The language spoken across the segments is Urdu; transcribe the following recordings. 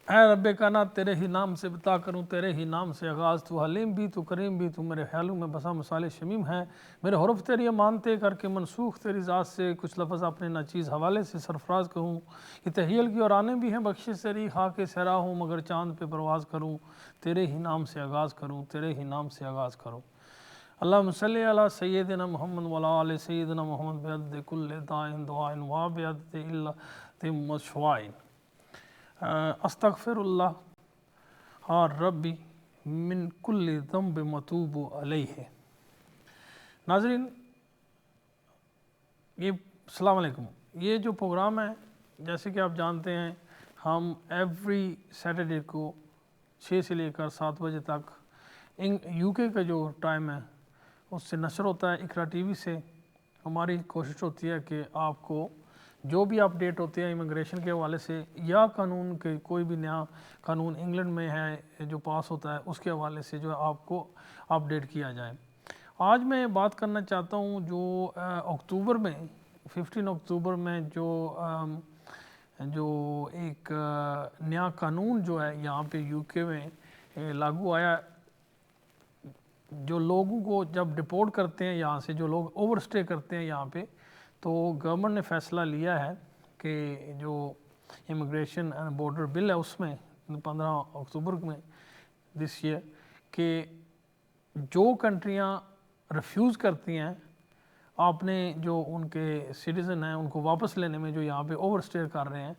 اے رب کانا تیرے ہی نام سے بتا کروں، تیرے ہی نام سے آغاز، تو حلیم بھی تو کریم بھی، تو میرے خیالوں میں بسا مثال شمیم ہے، میرے حرف تیری مانتے کر کے منسوخ تیری ذات سے، کچھ لفظ اپنے ناچیز حوالے سے سرفراز کہوں، یہ تحیل کی اور آنے بھی ہیں بخشش تیری، خاک صحرا ہوں مگر چاند پہ پرواز کروں، تیرے ہی نام سے آغاز کروں، تیرے ہی نام سے آغاز کروں۔ اللہم صلی علی سیدنا محمد وعلی آل سیدنا محمد بعدد کل دائن دعائن وعبیدت اللہ مشوائن۔ استغفر اللہ ربی من کل ذنب متوب علیہ۔ ناظرین، یہ السلام علیکم، یہ جو پروگرام ہے جیسے کہ آپ جانتے ہیں ہم ایوری سیٹرڈے کو 6 سے لے کر 7 بجے تک یو کے کا جو ٹائم ہے اس سے نشر ہوتا ہے اقرا ٹی وی سے۔ ہماری کوشش ہوتی ہے کہ آپ کو جو بھی اپڈیٹ ہوتے ہیں امیگریشن کے حوالے سے یا قانون کے کوئی بھی نیا قانون انگلینڈ میں ہے جو پاس ہوتا ہے اس کے حوالے سے جو آپ کو اپڈیٹ کیا جائے۔ آج میں بات کرنا چاہتا ہوں جو اکتوبر میں 15 اکتوبر میں جو ایک نیا قانون جو ہے یہاں پہ یو کے میں لاگو آیا، جو لوگوں کو جب ڈپورٹ کرتے ہیں یہاں سے، جو لوگ اوور سٹے کرتے ہیں یہاں پہ، تو گورنمنٹ نے فیصلہ لیا ہے کہ جو امیگریشن اینڈ بارڈر بل ہے اس میں 15 اکتوبر میں دس ایئر کہ جو کنٹریاں ریفیوز کرتی ہیں آپ نے جو ان کے سٹیزن ہیں ان کو واپس لینے میں، جو یہاں پہ اوور سٹے کر رہے ہیں،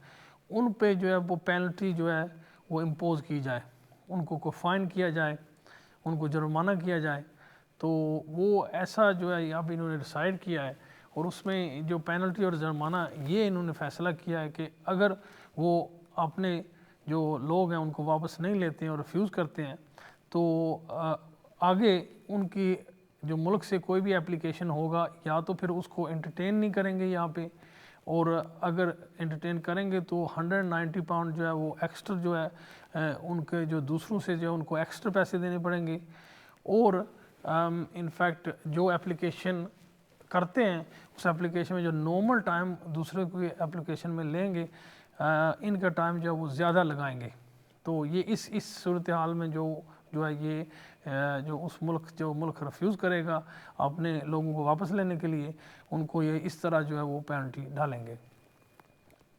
ان پہ جو ہے وہ پینلٹی جو ہے وہ امپوز کی جائے، ان کو فائن کیا جائے، ان کو جرمانہ کیا جائے۔ تو وہ ایسا جو ہے اب انہوں نے ڈیسائیڈ کیا ہے، اور اس میں جو پینلٹی اور جرمانہ یہ انہوں نے فیصلہ کیا ہے کہ اگر وہ اپنے جو لوگ ہیں ان کو واپس نہیں لیتے ہیں اور ریفیوز کرتے ہیں تو آگے ان کی جو ملک سے کوئی بھی اپلیکیشن ہوگا یا تو پھر اس کو انٹرٹین نہیں کریں گے یہاں پہ، اور اگر انٹرٹین کریں گے تو 190 پاؤنڈ جو ہے وہ ایکسٹرا جو ہے ان کے جو دوسروں سے جو ہے ان کو ایکسٹرا پیسے دینے پڑیں گے، اور انفیکٹ جو اپلیکیشن کرتے ہیں اس اپلیکیشن میں جو نارمل ٹائم دوسرے کوئی اپلیکیشن میں لیں گے ان کا ٹائم جو ہے وہ زیادہ لگائیں گے۔ تو یہ اس صورتحال میں جو ہے یہ جو اس ملک ریفیوز کرے گا اپنے لوگوں کو واپس لینے کے لیے، ان کو یہ اس طرح جو ہے وہ پینلٹی ڈالیں گے۔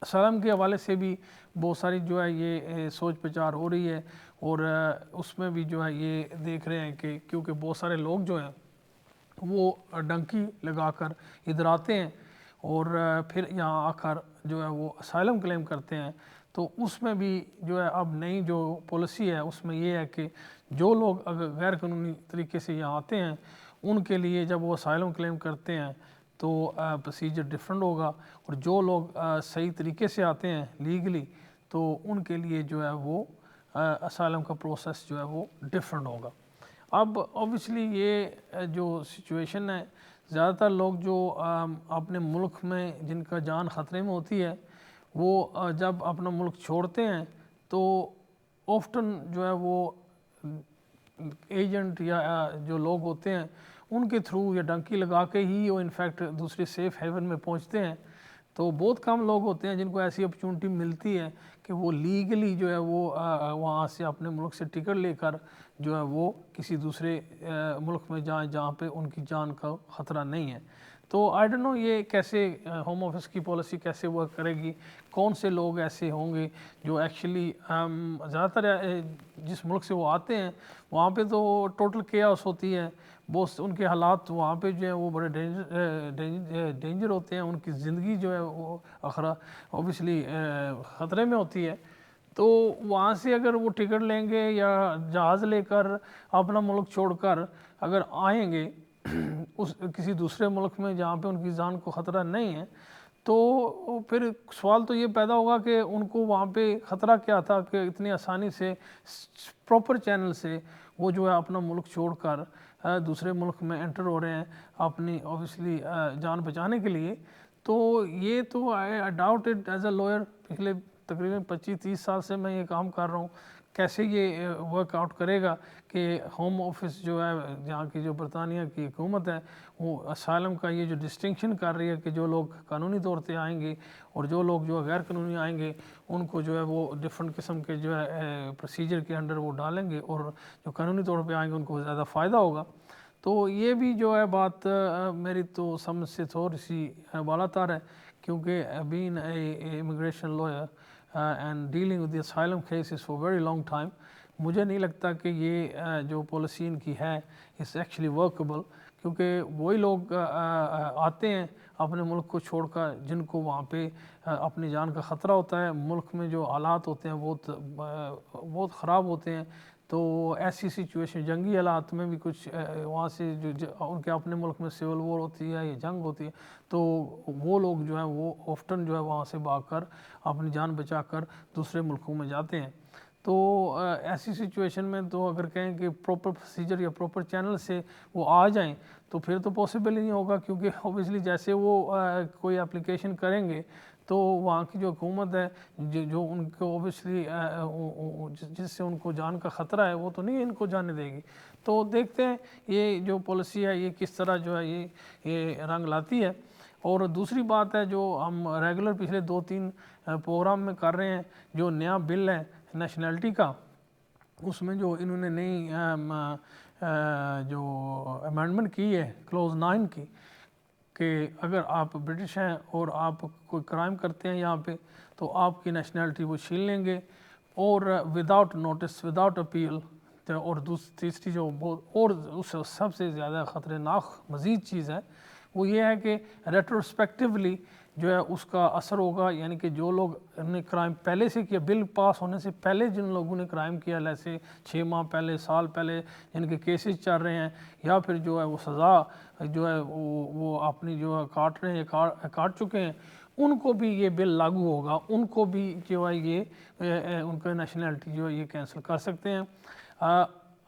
اسائلم کے حوالے سے بھی بہت ساری جو ہے یہ سوچ پچار ہو رہی ہے، اور اس میں بھی جو ہے یہ دیکھ رہے ہیں کہ کیونکہ بہت سارے لوگ جو ہیں وہ ڈنکی لگا کر ادھر آتے ہیں اور پھر یہاں آ کر جو ہے وہ اسائلم کلیم کرتے ہیں، تو اس میں بھی جو ہے اب نئی جو پالیسی ہے اس میں یہ ہے کہ جو لوگ اگر غیر قانونی طریقے سے یہاں آتے ہیں ان کے لیے جب وہ اسائلم کلیم کرتے ہیں تو پروسیجر ڈیفرنٹ ہوگا، اور جو لوگ صحیح طریقے سے آتے ہیں لیگلی تو ان کے لیے جو ہے وہ اسائلم کا پروسیس جو ہے وہ ڈیفرنٹ ہوگا۔ اب اوبیسلی یہ جو سچویشن ہے، زیادہ تر لوگ جو اپنے ملک میں جن کا جان خطرے میں ہوتی ہے وہ جب اپنا ملک چھوڑتے ہیں تو آفٹن جو ہے وہ ایجنٹ یا جو لوگ ہوتے ہیں ان کے تھرو یا ڈنکی لگا کے ہی وہ انفیکٹ دوسرے سیف ہیون میں پہنچتے ہیں۔ تو بہت کم لوگ ہوتے ہیں جن کو ایسی اپرچونٹی ملتی ہے کہ وہ لیگلی جو ہے وہ وہاں سے اپنے ملک سے ٹکٹ لے کر جو ہے وہ کسی دوسرے ملک میں جائیں جہاں پہ ان کی جان کا خطرہ نہیں ہے۔ تو آئی ڈونٹ نو یہ کیسے ہوم آفس کی پالیسی کیسے ورک کرے گی، کون سے لوگ ایسے ہوں گے جو ایکچولی زیادہ تر جس ملک سے وہ آتے ہیں وہاں پہ تو ٹوٹل کیاس ہوتی ہے، بہت ان کے حالات وہاں پہ جو ہیں وہ بڑے ڈینجر ہوتے ہیں، ان کی زندگی جو ہے وہ اوبیسلی خطرے میں ہوتی ہے۔ تو وہاں سے اگر وہ ٹکٹ لیں گے یا جہاز لے کر اپنا ملک چھوڑ کر اگر آئیں گے اس کسی دوسرے ملک میں جہاں پہ ان کی جان کو خطرہ نہیں ہے، تو پھر سوال تو یہ پیدا ہوگا کہ ان کو وہاں پہ خطرہ کیا تھا کہ اتنی آسانی سے پراپر چینل سے وہ جو ہے اپنا ملک چھوڑ کر دوسرے ملک میں انٹر ہو رہے ہیں اپنی اوبیسلی جان بچانے کے لیے۔ تو یہ تو I doubt it as a lower, پچھلے تقریباً 25-30 سال سے میں یہ کام کر رہا ہوں، کیسے یہ ورک آؤٹ کرے گا کہ ہوم آفس جو ہے جہاں کی جو برطانیہ کی حکومت ہے وہ اسائلم کا یہ جو ڈسٹنکشن کر رہی ہے کہ جو لوگ قانونی طور پہ آئیں گے اور جو لوگ جو غیر قانونی آئیں گے ان کو جو ہے وہ ڈفرینٹ قسم کے جو ہے پروسیجر کے انڈر وہ ڈالیں گے، اور جو قانونی طور پہ آئیں گے ان کو زیادہ فائدہ ہوگا۔ تو یہ بھی جو ہے بات میری تو سمجھ سے تھوڑی سی بالا تر ہے، کیونکہ being a immigration lawyer and dealing with the asylum cases for very long time, مجھے نہیں لگتا کہ یہ جو پالیسی ان کی ہے اس ایکچولی ورکیبل، کیونکہ وہی لوگ آتے ہیں اپنے ملک کو چھوڑ کر جن کو وہاں پہ اپنی جان کا خطرہ ہوتا ہے، ملک میں جو حالات ہوتے ہیں بہت خراب ہوتے ہیں، تو ایسی سچویشن جنگی حالات میں بھی کچھ وہاں سے جو ان کے اپنے ملک میں سول وار ہوتی ہے یا جنگ ہوتی ہے، تو وہ لوگ جو ہیں وہ آفٹن جو ہے وہاں سے بھاگ کر اپنی جان بچا کر دوسرے ملکوں میں جاتے ہیں۔ تو ایسی سچویشن میں تو اگر کہیں کہ پراپر پروسیجر یا پراپر چینل سے وہ آ جائیں تو پھر تو پاسبل ہی نہیں ہوگا، کیونکہ اوبیسلی جیسے وہ کوئی اپلیکیشن کریں گے تو وہاں کی جو حکومت ہے جو ان کو اوبیسلی جس سے ان کو جان کا خطرہ ہے وہ تو نہیں ان کو جانے دے گی۔ تو دیکھتے ہیں یہ جو پالیسی ہے یہ کس طرح جو ہے یہ رنگ لاتی ہے۔ اور دوسری بات ہے جو ہم ریگولر پچھلے 2-3 پروگرام میں کر رہے ہیں، جو نیا بل ہے نیشنلٹی کا، اس میں جو انہوں نے نئی جو امینڈمنٹ کی ہے کلوز 9 کی، کہ اگر آپ برٹش ہیں اور آپ کوئی کرائم کرتے ہیں یہاں پہ تو آپ کی نیشنلٹی وہ چھین لیں گے، اور وداؤٹ نوٹس وداؤٹ اپیل۔ اور تیسری جو اور اس سب سے زیادہ خطرناک مزید چیز ہے وہ یہ ہے کہ ریٹروسپیکٹیولی جو ہے اس کا اثر ہوگا، یعنی کہ جو لوگ نے کرائم پہلے سے کیا، بل پاس ہونے سے پہلے جن لوگوں نے کرائم کیا، جیسے 6 ماہ پہلے، سال پہلے جن کے کیسز چل رہے ہیں، یا پھر جو ہے وہ سزا جو ہے وہ اپنی جو ہے کاٹ رہے ہیں، کاٹ چکے ہیں، ان کو بھی یہ بل لاگو ہوگا، ان کو بھی جو ہے یہ ان کا نیشنلٹی جو ہے یہ کینسل کر سکتے ہیں۔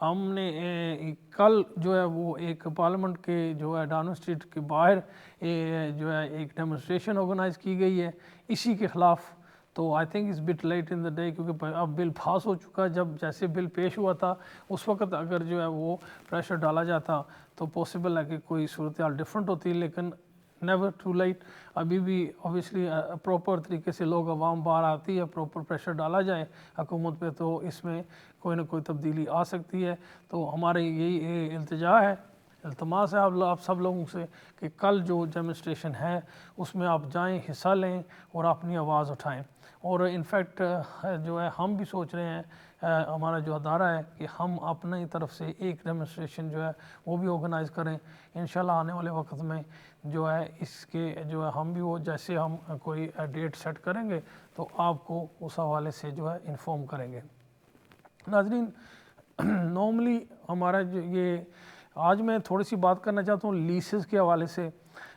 ہم نے کل جو ہے وہ ایک پارلیمنٹ کے جو ہے ڈاؤننگ اسٹریٹ کے باہر جو ہے ایک ڈیمونسٹریشن آرگنائز کی گئی ہے اسی کے خلاف۔ تو I think it's but late in the day, کیونکہ اب بل پاس ہو چکا، جب جیسے بل پیش ہوا تھا اس وقت اگر جو ہے وہ پریشر ڈالا جاتا تو پاسبل ہے کہ کوئی صورتحال ڈفرینٹ ہوتی، لیکن نیور ٹو لیٹ، ابھی بھی اوبیسلی پراپر طریقے سے لوگ عوام باہر آتی ہے، پراپر پریشر ڈالا جائے حکومت پہ تو اس میں کوئی نہ کوئی تبدیلی آ سکتی ہے۔ تو ہمارے یہی التجا ہے، التماس ہے آپ سب لوگوں سے کہ کل جو ڈیمونسٹریشن ہے اس میں آپ جائیں، حصہ لیں اور اپنی آواز اٹھائیں۔ اور انفیکٹ جو ہے ہم بھی سوچ رہے ہیں، ہمارا جو ادارہ ہے کہ ہم اپنی طرف سے ایک ڈیمونسٹریشن جو ہے وہ بھی آرگنائز کریں انشاءاللہ آنے والے وقت میں، جو ہے اس کے جو ہے ہم بھی وہ جیسے ہم کوئی ڈیٹ سیٹ کریں گے تو آپ کو اس حوالے سے جو ہے انفارم کریں گے۔ ناظرین، نارملی ہمارا جو یہ آج میں تھوڑی سی بات کرنا چاہتا ہوں لیسز کے حوالے سے۔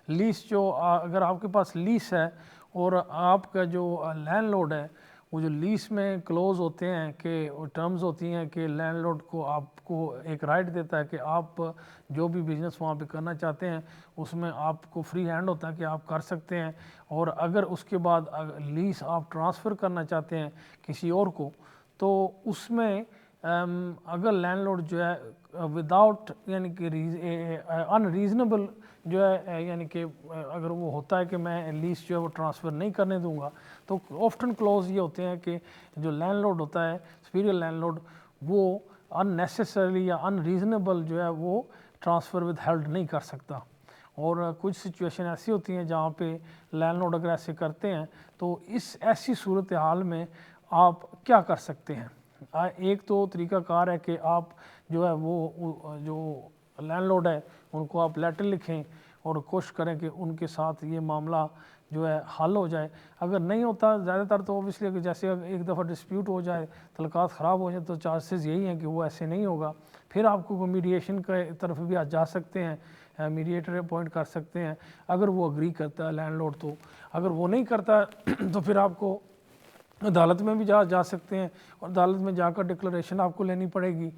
لیس جو اگر آپ کے پاس لیس ہے اور آپ کا جو لینڈ لارڈ ہے وہ جو لیس میں کلوز ہوتے ہیں کہ ٹرمز ہوتی ہیں کہ لینڈ لارڈ کو آپ کو ایک رائٹ دیتا ہے کہ آپ جو بھی بزنس وہاں پہ کرنا چاہتے ہیں اس میں آپ کو فری ہینڈ ہوتا ہے کہ آپ کر سکتے ہیں، اور اگر اس کے بعد لیس آپ ٹرانسفر کرنا چاہتے ہیں کسی اور کو تو اس میں اگر لینڈ لارڈ جو ہے وداؤٹ یعنی کہ ان ریزنیبل جو ہے، یعنی کہ اگر وہ ہوتا ہے کہ میں لیس جو ہے وہ ٹرانسفر نہیں کرنے دوں گا، تو آفٹن کلوز یہ ہوتے ہیں کہ جو لینڈ لارڈ ہوتا ہے سپیریئر لینڈ لارڈ وہ ان نیسیسریلی یا ان ریزنیبل جو ہے وہ ٹرانسفر ود ہیلڈ نہیں کر سکتا۔ اور کچھ سچویشن ایسی ہوتی ہیں جہاں پہ لینڈ لارڈ اگر ایسے کرتے ہیں تو اس ایسی صورتحال میں آپ کیا کر سکتے ہیں؟ ایک تو طریقہ کار ہے کہ آپ جو ہے وہ جو لینڈ لارڈ ہے ان کو آپ لیٹر لکھیں اور کوشش کریں کہ ان کے ساتھ یہ معاملہ جو ہے حل ہو جائے۔ اگر نہیں ہوتا زیادہ تر تو اوبیسلی اگر جیسے ایک دفعہ ڈسپیوٹ ہو جائے، تعلقات خراب ہو جائیں تو چانسز یہی ہیں کہ وہ ایسے نہیں ہوگا، پھر آپ کو میڈیشن کے طرف بھی آپ جا سکتے ہیں، میڈیٹر اپوائنٹ کر سکتے ہیں اگر وہ اگری کرتا ہے لینڈ لارڈ تو۔ اگر وہ نہیں کرتا تو پھر آپ کو عدالت میں بھی جا سکتے ہیں، اور عدالت میں جا کر ڈکلریشن آپ کو لینی پڑے گی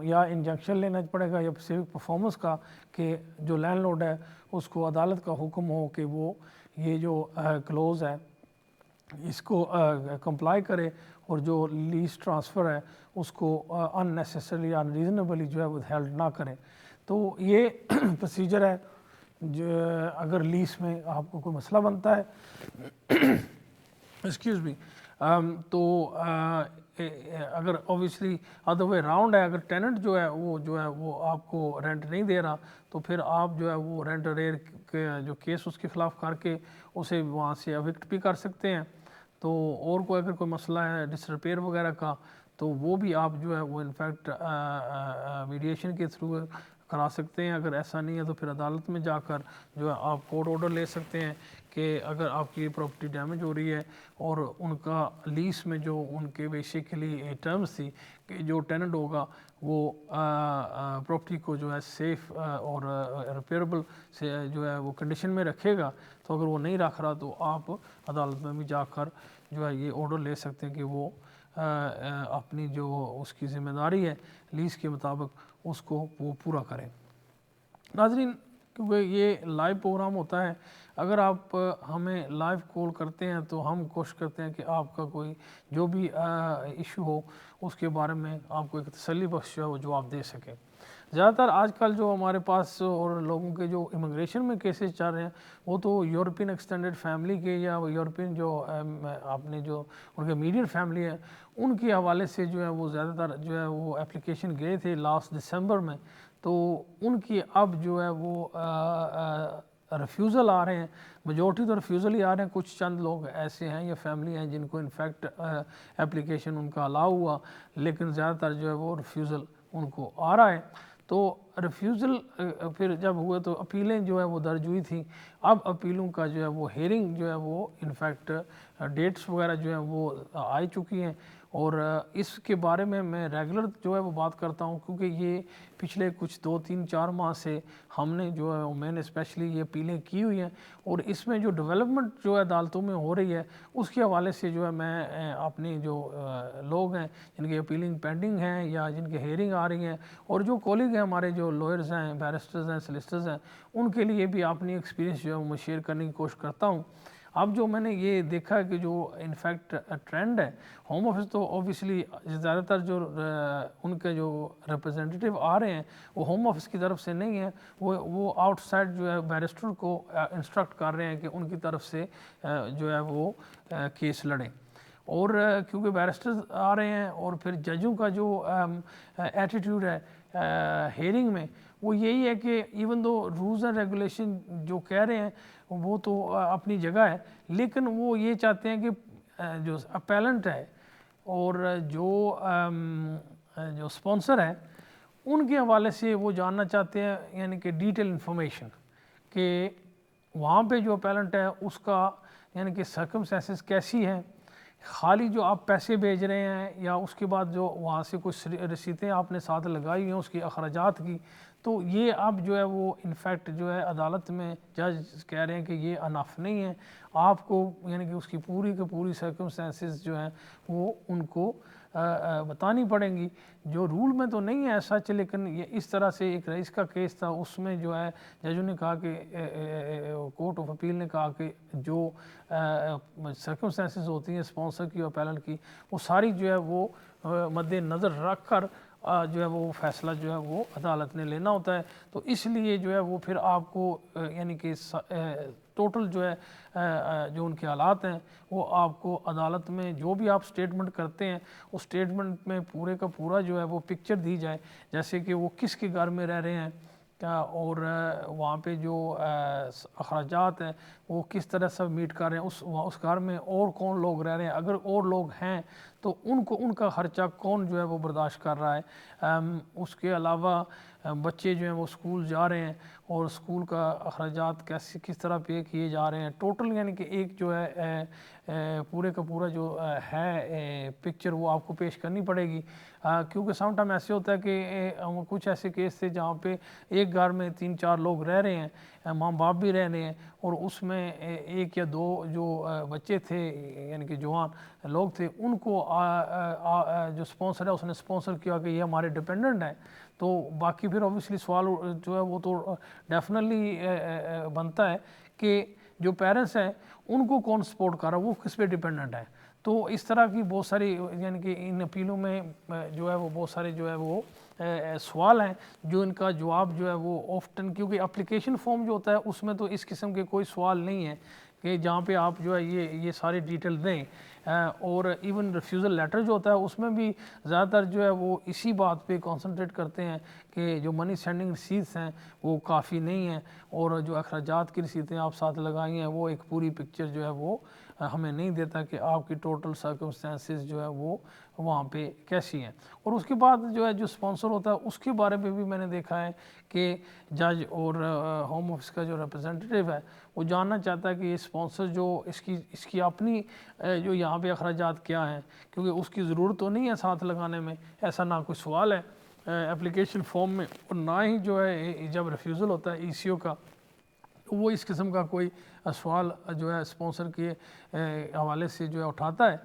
یا انجنکشن لینا پڑے گا یا سیوک پرفارمنس کا کہ جو لینڈ لارڈ ہے اس کو عدالت کا حکم ہو کہ وہ یہ جو کلوز ہے اس کو کمپلائی کرے اور جو لیز ٹرانسفر ہے اس کو ان نیسیسریلی ان ریزنیبلی جو ہے ود ہیلڈ نہ کریں. تو یہ پروسیجر ہے. جو اگر لیز میں آپ کو کوئی مسئلہ بنتا ہے ایکسکیوز می تو اگر اوبیسلی ادر وے راؤنڈ ہے, اگر ٹیننٹ جو ہے وہ آپ کو رینٹ نہیں دے رہا تو پھر آپ جو ہے وہ رینٹ اریر کے جو کیس اس کے خلاف کر کے اسے وہاں سے ایوکٹ بھی کر سکتے ہیں. تو اور کوئی اگر کوئی مسئلہ ہے ڈس ریپیئر وغیرہ کا تو وہ بھی آپ جو ہے وہ انفیکٹ میڈیشن کے تھرو کرا سکتے ہیں. اگر ایسا نہیں ہے تو پھر عدالت میں جا کر جو ہے آپ کورٹ آرڈر لے سکتے ہیں کہ اگر آپ کی پراپرٹی ڈیمیج ہو رہی ہے اور ان کا لیز میں جو ان کے بیسیکلی ٹرمز تھی کہ جو ٹیننٹ ہوگا وہ پراپرٹی کو جو ہے سیف اور ریپیئربل سے جو ہے وہ کنڈیشن میں رکھے گا, تو اگر وہ نہیں رکھ رہا تو آپ عدالت میں بھی جا کر جو ہے یہ آرڈر لے سکتے ہیں کہ وہ اپنی جو اس کی ذمہ داری ہے لیز کے مطابق اس کو وہ پورا کریں. ناظرین, کیونکہ یہ لائیو پروگرام ہوتا ہے, اگر آپ ہمیں لائیو کال کرتے ہیں تو ہم کوشش کرتے ہیں کہ آپ کا کوئی جو بھی ایشو ہو اس کے بارے میں آپ کو ایک تسلی بخش وہ جواب دے سکیں. زیادہ تر آج کل جو ہمارے پاس اور لوگوں کے جو امیگریشن میں کیسز چل رہے ہیں وہ تو یورپین ایکسٹینڈیڈ فیملی کے یا یورپین جو اپنے جو ان کے امیڈیٹ فیملی ہے ان کے حوالے سے جو ہے وہ زیادہ تر جو ہے وہ اپلیکیشن گئے تھے لاسٹ دسمبر میں, تو ان کی اب جو ہے وہ ریفیوزل آ رہے ہیں. میجورٹی تو ریفیوزل ہی آ رہے ہیں, کچھ چند لوگ ایسے ہیں یا فیملی ہیں جن کو انفیکٹ اپلیکیشن ان کا الاؤ ہوا, لیکن زیادہ تر جو ہے وہ ریفیوزل ان کو آ رہا ہے. تو ریفیوزل پھر جب ہوئے تو اپیلیں جو ہے وہ درج ہوئی تھیں. اب اپیلوں کا جو ہے وہ ہیئرنگ جو ہے وہ انفیکٹ ڈیٹس وغیرہ جو ہیں وہ آ چکی ہیں, اور اس کے بارے میں ریگولر جو ہے وہ بات کرتا ہوں کیونکہ یہ پچھلے کچھ 2-3-4 ماہ سے ہم نے جو ہے میں نے اسپیشلی یہ اپیلیں کی ہوئی ہیں, اور اس میں جو ڈیولپمنٹ جو ہے عدالتوں میں ہو رہی ہے اس کے حوالے سے جو ہے میں اپنی جو لوگ ہیں جن کی اپیلنگ پینڈنگ ہیں یا جن کی ہیئرنگ آ رہی ہیں, اور جو کولیگ ہیں ہمارے جو لائرز ہیں, بیرسٹرز ہیں, سلیسٹرز ہیں, ان کے لیے بھی اپنی ایکسپیرینس جو ہے میں شیئر کرنے کی کوشش کرتا ہوں. اب جو میں نے یہ دیکھا ہے کہ جو انفیکٹ ٹرینڈ ہے, ہوم آفس تو اوبیسلی زیادہ تر جو ان کے جو ریپرزینٹیو آ رہے ہیں وہ ہوم آفس کی طرف سے نہیں ہیں, وہ آؤٹ سائڈ جو ہے بیرسٹر کو انسٹرکٹ کر رہے ہیں کہ ان کی طرف سے جو ہے وہ کیس لڑیں. اور کیونکہ بیرسٹرز آ رہے ہیں اور پھر ججوں کا جو ایٹیٹیوڈ ہے ہیئرنگ میں وہ یہی ہے کہ ایون دو رولز اینڈ ریگولیشن جو کہہ رہے ہیں وہ تو اپنی جگہ ہے, لیکن وہ یہ چاہتے ہیں کہ جو اپیلنٹ ہے اور جو اسپانسر ہے ان کے حوالے سے وہ جاننا چاہتے ہیں, یعنی کہ ڈیٹیل انفارمیشن کہ وہاں پہ جو اپیلنٹ ہے اس کا یعنی کہ سرکمسٹینسز کیسی ہیں, خالی جو آپ پیسے بھیج رہے ہیں یا اس کے بعد جو وہاں سے کچھ رسیدیں آپ نے ساتھ لگائی ہیں اس کی اخراجات کی, تو یہ اب جو ہے وہ انفیکٹ جو ہے عدالت میں جج کہہ رہے ہیں کہ یہ انف نہیں ہے, آپ کو یعنی کہ اس کی پوری سرکمسٹینسز جو ہیں وہ ان کو بتانی پڑیں گی. جو رول میں تو نہیں ہے سچ, لیکن یہ اس طرح سے ایک رئیس کا کیس تھا, اس میں جو ہے ججوں نے کہا کہ کورٹ آف اپیل نے کہا کہ جو سرکمسٹینسز ہوتی ہیں اسپانسر کی اور اپیلنٹ کی وہ ساری جو ہے وہ مد نظر رکھ کر جو ہے وہ فیصلہ جو ہے وہ عدالت نے لینا ہوتا ہے. تو اس لیے جو ہے وہ پھر آپ کو یعنی کہ ٹوٹل جو ہے جو ان کے حالات ہیں وہ آپ کو عدالت میں جو بھی آپ سٹیٹمنٹ کرتے ہیں اس سٹیٹمنٹ میں پورے کا پورا جو ہے وہ پکچر دی جائے, جیسے کہ وہ کس کے گھر میں رہ رہے ہیں اور وہاں پہ جو اخراجات ہیں وہ کس طرح سے میٹ کر رہے ہیں, اس گھر میں اور کون لوگ رہ رہے ہیں, اگر اور لوگ ہیں تو ان کا خرچہ کون جو ہے وہ برداشت کر رہا ہے. اس کے علاوہ بچے جو ہیں وہ اسکول جا رہے ہیں اور اسکول کا اخراجات کس طرح پے کیے جا رہے ہیں, ٹوٹل یعنی کہ ایک جو ہے پورے کا پورا جو ہے پکچر وہ آپ کو پیش کرنی پڑے گی. کیونکہ سم ٹائم ایسے ہوتا ہے کہ کچھ ایسے کیس تھے جہاں پہ ایک گھر میں 3-4 لوگ رہ رہے ہیں, ماں باپ بھی رہ رہے ہیں, اور اس میں 1 یا 2 جو بچے تھے یعنی کہ جوان لوگ تھے ان کو جو اسپانسر ہے اس نے اسپانسر کیا کہ یہ ہمارے ڈپینڈنٹ ہیں. تو باقی پھر اوبیسلی سوال جو ہے وہ تو ڈیفینیٹلی بنتا ہے کہ جو پیرنٹس ہیں ان کو کون سپورٹ کر رہا ہے, وہ کس پہ ڈیپینڈنٹ ہے. تو اس طرح کی بہت ساری یعنی کہ ان اپیلوں میں جو ہے وہ بہت سارے جو ہے وہ سوال ہیں جو ان کا جواب جو ہے وہ آفٹن, کیونکہ اپلیکیشن فارم جو ہوتا ہے اس میں تو اس قسم کے کوئی سوال نہیں ہے کہ جہاں پہ آپ جو ہے یہ ساری ڈیٹیل دیں, اور ایون ریفیوزل لیٹر جو ہوتا ہے اس میں بھی زیادہ تر جو ہے وہ اسی بات پہ کانسنٹریٹ کرتے ہیں کہ جو منی سینڈنگ رسیٹس ہیں وہ کافی نہیں ہیں, اور جو اخراجات کی رسیدیں آپ ساتھ لگائی ہیں وہ ایک پوری پکچر جو ہے وہ ہمیں نہیں دیتا کہ آپ کی ٹوٹل سرکمسٹانسز جو ہے وہ وہاں پہ کیسی ہیں. اور اس کے بعد جو ہے جو اسپانسر ہوتا ہے اس کے بارے میں بھی میں نے دیکھا ہے کہ جج اور ہوم آفس کا جو ریپرزینٹیو ہے وہ جاننا چاہتا ہے کہ یہ اسپانسر جو اس کی اپنی جو یہاں پہ اخراجات کیا ہیں, کیونکہ اس کی ضرورت تو نہیں ہے ساتھ لگانے میں, ایسا نہ کوئی سوال ہے اپلیکیشن فارم میں, اور نہ ہی جو ہے جب ریفیوزل ہوتا ہے ای سی او کا تو وہ اس قسم کا کوئی سوال جو ہے اسپانسر کے حوالے سے جو ہے اٹھاتا ہے.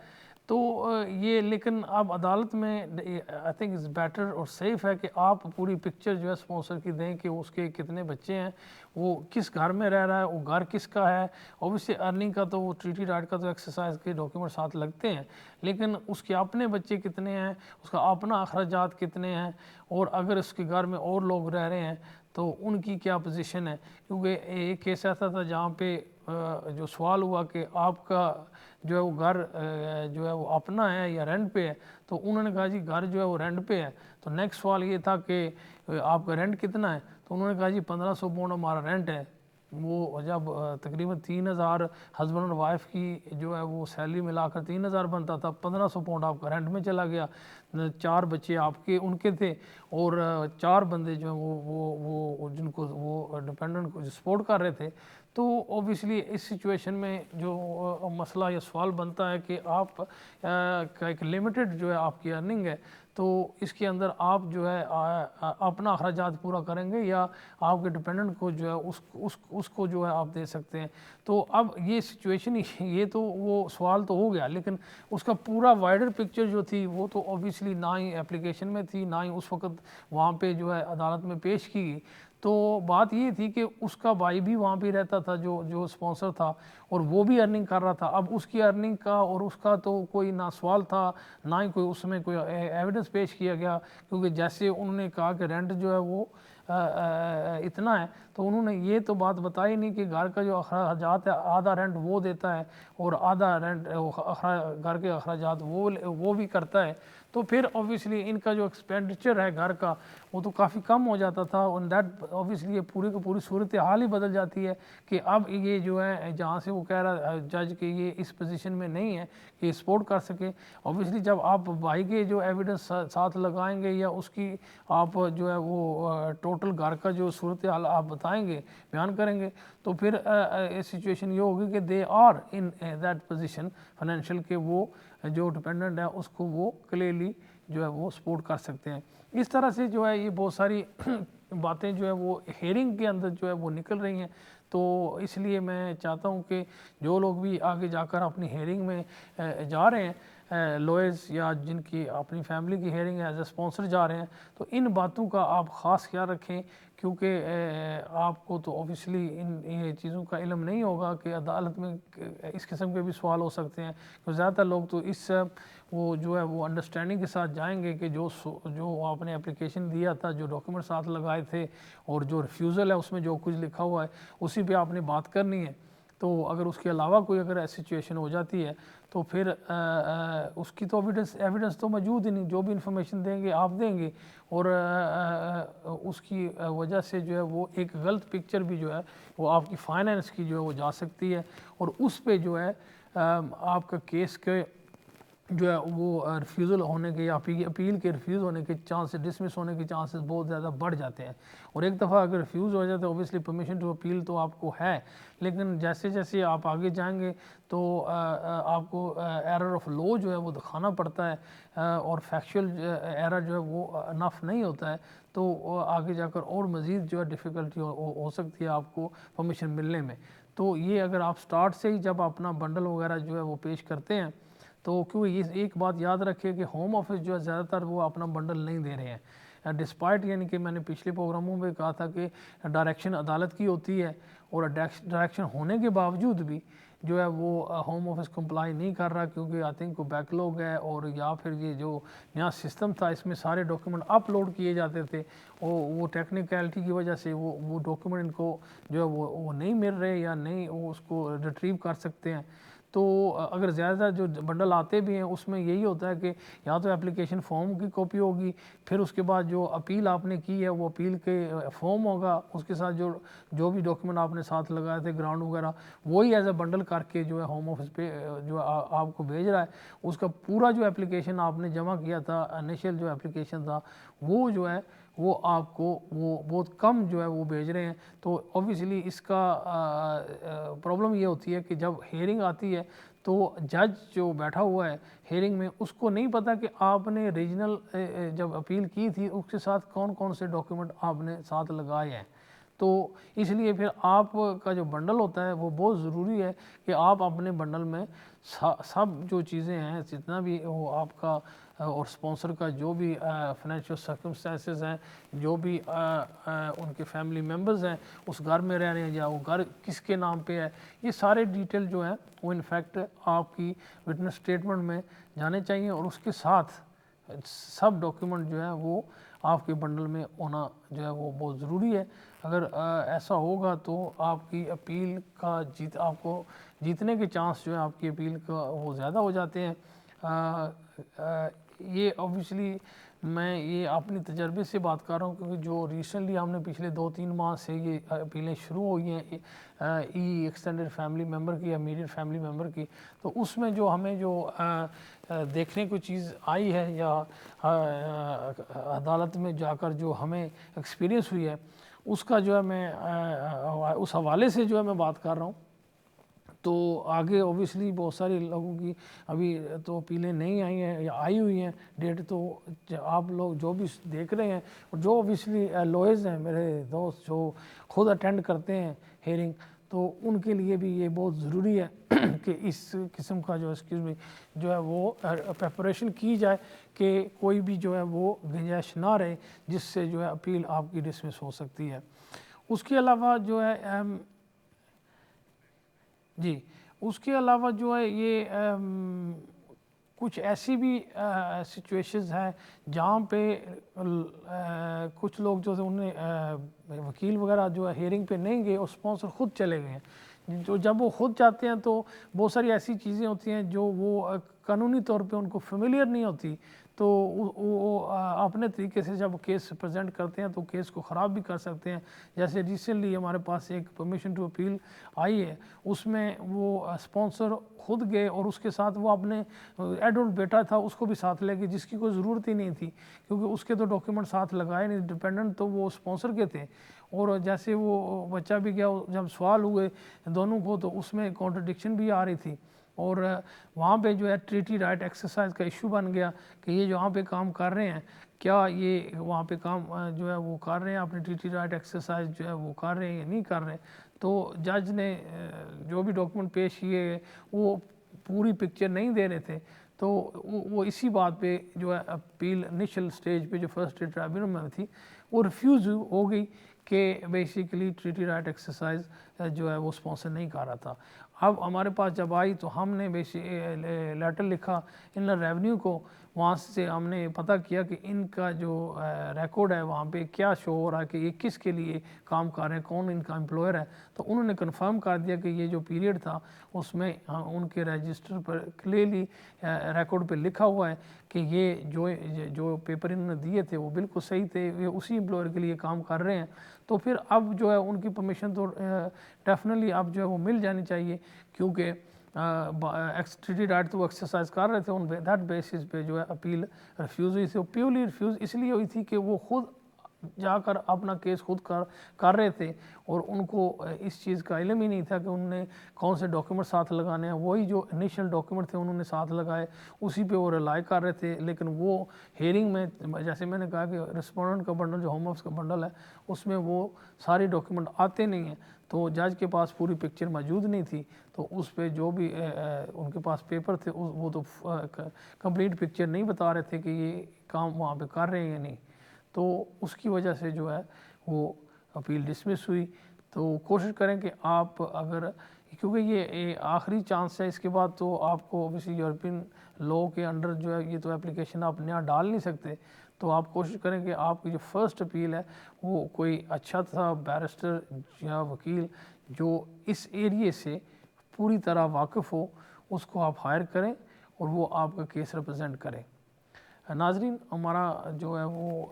تو یہ لیکن اب عدالت میں آئی تھنک از بیٹر اور سیف ہے کہ آپ پوری پکچر جو ہے اسپانسر کی دیں کہ اس کے کتنے بچے ہیں, وہ کس گھر میں رہ رہا ہے, وہ گھر کس کا ہے. اوبیسلی ارننگ کا تو وہ ٹریٹی رائٹ کا تو ایکسرسائز کے ڈاکیومنٹ ساتھ لگتے ہیں, لیکن اس کے اپنے بچے کتنے ہیں, اس کا اپنا اخراجات کتنے ہیں, اور اگر اس کے گھر میں اور لوگ رہ رہے ہیں تو ان کی کیا پوزیشن ہے. کیونکہ ایک کیس ایسا تھا جہاں پہ جو سوال ہوا کہ آپ کا جو ہے وہ گھر جو ہے وہ اپنا ہے یا رینٹ پہ ہے, تو انہوں نے کہا جی گھر جو ہے وہ رینٹ پہ ہے. تو نیکسٹ سوال یہ تھا کہ آپ کا رینٹ کتنا ہے, تو انہوں نے کہا جی 1500 پاؤنڈ ہمارا رینٹ ہے. وہ جب تقریباً 3000 ہسبینڈ اور وائف کی جو ہے وہ سیلری ملا کر 3000 بنتا تھا, 1500 پاؤنڈ آپ کا رینٹ میں چلا گیا. 4 بچے آپ کے ان کے تھے, اور 4 بندے جو ہیں وہ جن کو وہ ڈپینڈنٹ کو سپورٹ کر رہے تھے. تو اوبیسلی اس سچویشن میں جو مسئلہ یا سوال بنتا ہے کہ آپ کا ایک لمیٹڈ جو ہے آپ کی ارننگ ہے, تو اس کے اندر آپ جو ہے اپنا اخراجات پورا کریں گے یا آپ کے ڈپینڈنٹ کو جو ہے اس کو جو ہے آپ دے سکتے ہیں. تو اب یہ سچویشن یہ تو وہ سوال تو ہو گیا, لیکن اس کا پورا وائڈر پکچر جو تھی وہ تو اوبیسلی نہ ہی اپلیکیشن میں تھی, نہ ہی اس وقت وہاں پہ جو ہے عدالت میں پیش کی گئی. تو بات یہ تھی کہ اس کا بھائی بھی وہاں پہ رہتا تھا جو اسپانسر تھا, اور وہ بھی ارننگ کر رہا تھا. اب اس کی ارننگ کا اور اس کا تو کوئی نہ سوال تھا, نہ ہی کوئی اس میں کوئی ایویڈنس پیش کیا گیا, کیونکہ جیسے انہوں نے کہا کہ رینٹ جو ہے وہ اتنا ہے, تو انہوں نے یہ تو بات بتائی نہیں کہ گھر کا جو اخراجات ہے آدھا رینٹ وہ دیتا ہے اور آدھا رینٹ گھر کے اخراجات وہ بھی کرتا ہے. تو پھر اوبیسلی ان کا جو ایکسپینڈیچر ہے گھر کا وہ تو کافی کم ہو جاتا تھا, اور دیٹ اوبیسلی یہ پوری کی پوری صورت حال ہی بدل جاتی ہے کہ اب یہ جو ہے جہاں سے وہ کہہ رہا ہے جج کہ یہ اس پوزیشن میں نہیں ہے کہ یہ سپورٹ کر سکے. اوبیسلی جب آپ بھائی کے جو ایویڈنس ساتھ لگائیں گے یا اس کی آپ جو ہے وہ ٹوٹل گھر کا جو صورت حال آپ بتائیں گے, بیان کریں گے, تو پھر سچویشن یہ ہوگی کہ they are in that position financial کہ وہ جو ڈپینڈنٹ ہے اس کو وہ کلیئرلی جو ہے وہ سپورٹ کر سکتے ہیں. اس طرح سے جو ہے یہ بہت ساری باتیں جو ہے وہ ہیئرنگ کے اندر جو ہے وہ نکل رہی ہیں. تو اس لیے میں چاہتا ہوں کہ جو لوگ بھی آگے جا کر اپنی ہیئرنگ میں جا رہے ہیں, لوئرز یا جن کی اپنی فیملی کی ہیئرنگ ایز اے اسپانسر جا رہے ہیں, تو ان باتوں کا آپ خاص خیال رکھیں, کیونکہ آپ کو تو اوبیسلی ان چیزوں کا علم نہیں ہوگا کہ عدالت میں اس قسم کے بھی سوال ہو سکتے ہیں. تو زیادہ تر لوگ تو اس وہ جو ہے وہ انڈرسٹینڈنگ کے ساتھ جائیں گے کہ جو آپ نے اپلیکیشن دیا تھا, جو ڈاکیومنٹ ساتھ لگائے تھے, اور جو ریفیوزل ہے اس میں جو کچھ لکھا ہوا ہے اسی پہ آپ نے بات کرنی ہے. تو اگر اس کے علاوہ کوئی اگر ایسی سچویشن ہو جاتی ہے تو پھر اس کی تو ایویڈنس تو موجود ہی نہیں, جو بھی انفارمیشن دیں گے آپ دیں گے, اور اس کی وجہ سے جو ہے وہ ایک غلط پکچر بھی جو ہے وہ آپ کی فائنینس کی جو ہے وہ جا سکتی ہے, اور اس پہ جو ہے آپ کا کیس کے جو ہے وہ ریفیوزل ہونے کے یا اپیل کے ریفیوز ہونے کے چانسز, ڈسمس ہونے کے چانسز بہت زیادہ بڑھ جاتے ہیں. اور ایک دفعہ اگر ریفیوز ہو جاتا ہے اوبیسلی پرمیشن ٹو اپیل تو آپ کو ہے, لیکن جیسے جیسے آپ آگے جائیں گے تو آپ کو ایرر آف لا جو ہے وہ دکھانا پڑتا ہے, اور فیکچوئل ایرر جو ہے وہ انف نہیں ہوتا ہے, تو آگے جا کر اور مزید جو ہے ڈیفیکلٹی ہو سکتی ہے آپ کو پرمیشن ملنے میں. تو یہ اگر آپ سٹارٹ سے ہی جب اپنا بنڈل وغیرہ جو ہے وہ پیش کرتے ہیں, تو کیونکہ یہ ایک بات یاد رکھے کہ ہوم آفس جو ہے زیادہ تر وہ اپنا بنڈل نہیں دے رہے ہیں, ڈسپائٹ یعنی کہ میں نے پچھلے پروگراموں میں کہا تھا کہ ڈائریکشن عدالت کی ہوتی ہے اور ڈائریکشن ہونے کے باوجود بھی جو ہے وہ ہوم آفس کمپلائی نہیں کر رہا کیونکہ آئی تھنک کوئی بیک لوگ ہے اور یا پھر یہ جو نیا سسٹم تھا اس میں سارے ڈاکیومنٹ اپلوڈ کیے جاتے تھے وہ ٹیکنیکلٹی کی وجہ سے وہ ڈاکیومنٹ ان کو جو ہے وہ نہیں مل رہے یا نہیں وہ اس کو ریٹریو کر سکتے ہیں. تو اگر زیادہ جو بنڈل آتے بھی ہیں اس میں یہی ہوتا ہے کہ یا تو اپلیکیشن فارم کی کاپی ہوگی, پھر اس کے بعد جو اپیل آپ نے کی ہے وہ اپیل کے فارم ہوگا, اس کے ساتھ جو بھی ڈاکیومنٹ آپ نے ساتھ لگائے تھے گرانٹ وغیرہ وہی ایز اے بنڈل کر کے جو ہے ہوم آفس پہ جو آپ کو بھیج رہا ہے. اس کا پورا جو اپلیکیشن آپ نے جمع کیا تھا انیشیل جو اپلیکیشن تھا وہ جو ہے وہ آپ کو وہ بہت کم جو ہے وہ بھیج رہے ہیں. تو اوبیسلی اس کا پرابلم یہ ہوتی ہے کہ جب ہیئرنگ آتی ہے تو جج جو بیٹھا ہوا ہے ہیئرنگ میں اس کو نہیں پتہ کہ آپ نے ریجنل جب اپیل کی تھی اس کے ساتھ کون کون سے ڈاکیومنٹ آپ نے ساتھ لگائے ہیں. تو اس لیے پھر آپ کا جو بنڈل ہوتا ہے وہ بہت ضروری ہے کہ آپ اپنے بنڈل میں سب جو چیزیں ہیں جتنا بھی وہ آپ کا اور اسپانسر کا جو بھی فائنینشیل سرکمسٹانسز ہیں, جو بھی ان کے فیملی ممبرز ہیں اس گھر میں رہ رہے ہیں یا وہ گھر کس کے نام پہ ہے, یہ سارے ڈیٹیل جو ہیں وہ انفیکٹ آپ کی وٹنس اسٹیٹمنٹ میں جانے چاہیے اور اس کے ساتھ سب ڈاکیومنٹ جو ہے وہ آپ کے بنڈل میں ہونا جو ہے وہ بہت ضروری ہے. اگر ایسا ہوگا تو آپ کی اپیل کا آپ کو جیتنے کے چانس جو ہے آپ کی اپیل کا وہ زیادہ ہو جاتے ہیں. یہ اوبیسلی میں یہ اپنی تجربے سے بات کر رہا ہوں کیونکہ جو ریسنٹلی ہم نے پچھلے 2-3 ماہ سے یہ اپیلیں شروع ہوئی ہیں ایکسٹینڈڈ فیملی ممبر کی یا امیڈیٹ فیملی ممبر کی, تو اس میں جو ہمیں جو دیکھنے کو چیز آئی ہے یا عدالت میں جا کر جو ہمیں ایکسپیرینس ہوئی ہے اس کا جو ہے میں اس حوالے سے جو ہے میں بات کر رہا ہوں. تو آگے اوبیسلی بہت سارے لوگوں کی ابھی تو اپیلیں نہیں آئی ہیں یا آئی ہوئی ہیں ڈیٹ, تو آپ لوگ جو بھی دیکھ رہے ہیں اور جو اوبیسلی لوئرز ہیں میرے دوست جو خود اٹینڈ کرتے ہیں ہیئرنگ, تو ان کے لیے بھی یہ بہت ضروری ہے کہ اس قسم کا جو ہے وہ پریپریشن کی جائے کہ کوئی بھی جو ہے وہ گنجائش نہ رہے جس سے جو ہے اپیل آپ کی ڈسمس ہو سکتی ہے. اس کے علاوہ جو ہے اس کے علاوہ جو ہے یہ کچھ ایسی بھی سچویشنز ہیں جہاں پہ کچھ لوگ جو انہیں وکیل وغیرہ جو ہے ہیئرنگ پہ نہیں گئے اور اسپانسر خود چلے گئے ہیں. جو جب وہ خود جاتے ہیں تو بہت ساری ایسی چیزیں ہوتی ہیں جو وہ قانونی طور پہ ان کو فیملیئر نہیں ہوتی, تو وہ اپنے طریقے سے جب کیس پریزنٹ کرتے ہیں تو کیس کو خراب بھی کر سکتے ہیں. جیسے ریسنٹلی ہمارے پاس ایک پرمیشن ٹو اپیل آئی ہے, اس میں وہ اسپانسر خود گئے اور اس کے ساتھ وہ اپنے ایڈلٹ بیٹا تھا اس کو بھی ساتھ لے گئے جس کی کوئی ضرورت ہی نہیں تھی کیونکہ اس کے تو ڈاکیومنٹ ساتھ لگائے نہیں, ڈیپینڈنٹ تو وہ اسپانسر کے تھے. اور جیسے وہ بچہ بھی گیا جب سوال ہوئے دونوں کو تو اس میں کانٹرڈکشن بھی آ رہی تھی اور وہاں پہ جو ہے ٹریٹی رائٹ ایکسرسائز کا ایشو بن گیا کہ یہ جو وہاں پہ کام کر رہے ہیں کیا یہ وہاں پہ کام جو ہے وہ کر رہے ہیں اپنی ٹریٹی رائٹ ایکسرسائز جو ہے وہ کر رہے ہیں یا نہیں کر رہے. تو جج نے جو بھی ڈاکیومنٹ پیش کیے وہ پوری پکچر نہیں دے رہے تھے, تو وہ اسی بات پہ جو ہے اپیل انیشل سٹیج پہ جو فرسٹ ٹرائبیونل میں تھی وہ ریفیوز ہو گئی کہ بیسیکلی ٹریٹی رائٹ ایکسرسائز جو ہے وہ اسپانسر نہیں کر رہا تھا. اب ہمارے پاس جب آئی تو ہم نے لیٹر لکھا انلینڈ ریونیو کو, وہاں سے ہم نے پتہ کیا کہ ان کا جو ریکارڈ ہے وہاں پہ کیا شو ہو رہا ہے کہ یہ کس کے لیے کام کر رہے ہیں, کون ان کا امپلائر ہے. تو انہوں نے کنفرم کر دیا کہ یہ جو پیریڈ تھا اس میں ان کے رجسٹر پر کلیئرلی ریکارڈ پہ لکھا ہوا ہے کہ یہ جو پیپر انہوں نے دیے تھے وہ بالکل صحیح تھے, یہ اسی امپلائر کے لیے کام کر رہے ہیں. تو پھر اب جو ہے ان کی پرمیشن تو ڈیفینیٹلی اب جو ہے وہ مل جانی چاہیے کیونکہ ٹریٹی رائٹ تو وہ ایکسرسائز کر رہے تھے, ان دیٹ بیسس پہ جو ہے اپیل ریفیوز ہوئی تھی. پیورلی ریفیوز اس لیے ہوئی تھی کہ وہ خود جا کر اپنا کیس خود کر رہے تھے اور ان کو اس چیز کا علم ہی نہیں تھا کہ انہوں نے کون سے ڈاکیومنٹ ساتھ لگانے ہیں. وہی جو انیشل ڈاکیومنٹ تھے انہوں نے ساتھ لگائے, اسی پہ وہ ریلائی کر رہے تھے. لیکن وہ ہیئرنگ میں جیسے میں نے کہا کہ رسپونڈنٹ کا بنڈل جو ہوم آفس کا بنڈل ہے اس میں وہ سارے ڈاکیومنٹ آتے نہیں ہیں, تو جج کے پاس پوری پکچر موجود نہیں تھی. تو اس پہ جو بھی ان کے پاس پیپر تھے وہ تو کمپلیٹ پکچر نہیں بتا رہے تھے کہ یہ کام وہاں پہ کر رہے ہیں یا نہیں. تو اس کی وجہ سے جو ہے وہ اپیل ڈسمس ہوئی. تو کوشش کریں کہ آپ اگر, کیونکہ یہ آخری چانس ہے, اس کے بعد تو آپ کو اوبیسلی یورپین لا کے انڈر جو ہے یہ تو اپلیکیشن آپ نیا ڈال نہیں سکتے, تو آپ کوشش کریں کہ آپ کی جو فرسٹ اپیل ہے وہ کوئی اچھا سا بیرسٹر یا وکیل جو اس ایریے سے پوری طرح واقف ہو, اس کو آپ ہائر کریں اور وہ آپ کا کیس ریپرزینٹ کریں. ناظرین, ہمارا جو ہے وہ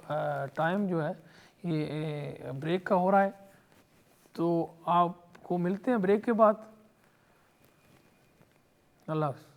ٹائم جو ہے یہ بریک کا ہو رہا ہے, تو آپ کو ملتے ہیں بریک کے بعد. اللہ حافظ.